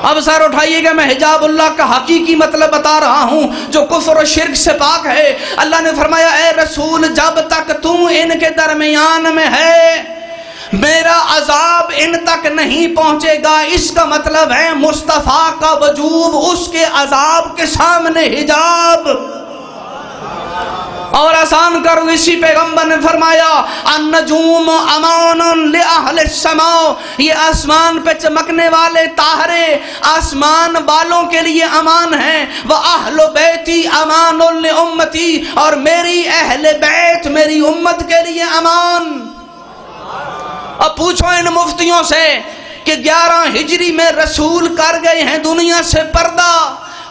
اب سر اٹھائیے گا، میں حجاب اللہ کا حقیقی مطلب بتا رہا ہوں جو کفر و شرک سے پاک ہے۔ اللہ نے فرمایا اے رسول جب تک تم ان کے درمیان میں ہے میرا عذاب ان تک نہیں پہنچے گا۔ اس کا مطلب ہے مصطفیٰ کا وجود اس کے عذاب کے سامنے حجاب۔ اور آسان کرو، اسی پیغمبر نے فرمایا النجوم امان لأہل السماء، یہ آسمان پہ چمکنے والے تارے آسمان والوں کے لیے امان ہیں۔ وَأَهْلُ بَيْتِي أَمَانٌ لِأُمَّتِي، اور میری اہل بیت میری امت کے لیے امان۔ اب پوچھو ان مفتیوں سے کہ 11 ہجری میں رسول کر گئے ہیں دنیا سے پردہ،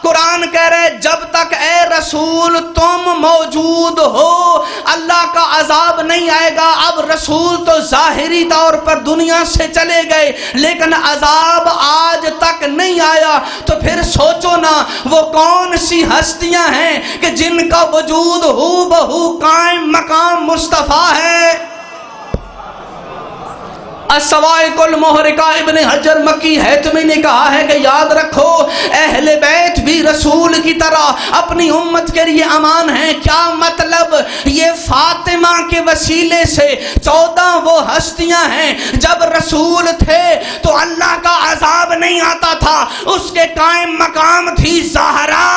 قرآن کہہ رہے جب تک اے رسول تم موجود ہو اللہ کا عذاب نہیں آئے گا۔ اب رسول تو ظاہری طور پر دنیا سے چلے گئے لیکن عذاب آج تک نہیں آیا، تو پھر سوچو نا وہ کون سی ہستیاں ہیں کہ جن کا وجود ہو بہو قائم مقام مصطفیٰ ہے۔ الصواعق المحرقہ ابن حجر مکی حیتمی نے کہا ہے کہ یاد رکھو اہل بیت بھی رسول کی طرح اپنی امت کے لیے امان ہیں۔ کیا مطلب؟ یہ فاطمہ کے وسیلے سے 14 وہ ہستیاں ہیں جب رسول تھے تو اللہ کا عذاب نہیں آتا تھا، اس کے قائم مقام تھی زہرا،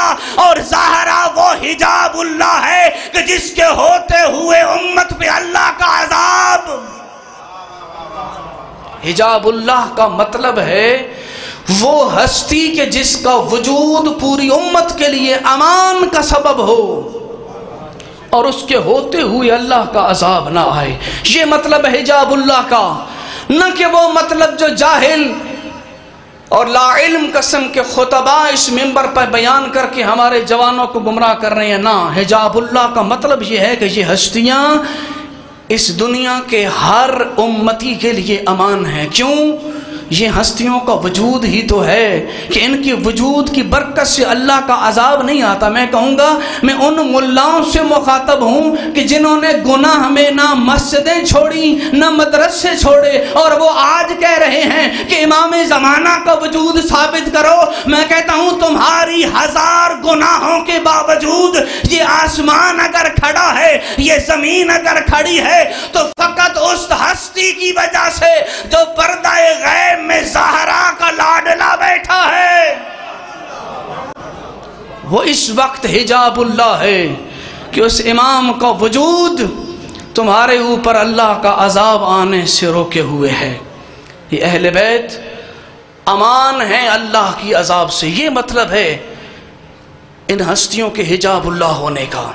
اور زہرا وہ حجاب اللہ ہے کہ جس کے ہوتے ہوئے امت پہ اللہ کا عذاب۔ حجاب اللہ کا مطلب ہے وہ ہستی کہ جس کا وجود پوری امت کے لیے امان کا سبب ہو اور اس کے ہوتے ہوئے اللہ کا عذاب نہ آئے۔ یہ مطلب ہے حجاب اللہ کا، نہ کہ وہ مطلب جو جاہل اور لا علم قسم کے خطبہ اس منبر پر بیان کر کے ہمارے جوانوں کو گمراہ کر رہے ہیں۔ نہ، حجاب اللہ کا مطلب یہ ہے کہ یہ ہستیاں اس دنیا کے ہر امتی کے لیے امان ہے۔ کیوں؟ یہ ہستیوں کا وجود ہی تو ہے کہ ان کی وجود کی برکت سے اللہ کا عذاب نہیں آتا۔ میں کہوں گا میں ان ملاؤں سے مخاطب ہوں کہ جنہوں نے گناہ میں نہ مسجدیں چھوڑی نہ مدرسے چھوڑے اور وہ آج کہہ رہے ہیں کہ امام زمانہ کا وجود ثابت کرو۔ میں کہتا ہوں تمہاری 1000 گناہوں کے باوجود یہ آسمان اگر کھڑا ہے، یہ زمین اگر کھڑی ہے تو فقط اس ہستی کی وجہ سے جو پردہ غیب میں زہرا کا لاڈلا بیٹھا ہے۔ وہ اس وقت حجاب اللہ ہے کہ اس امام کا وجود تمہارے اوپر اللہ کا عذاب آنے سے روکے ہوئے ہے۔ یہ اہل بیت امان ہے اللہ کی عذاب سے، یہ مطلب ہے ان ہستیوں کے حجاب اللہ ہونے کا۔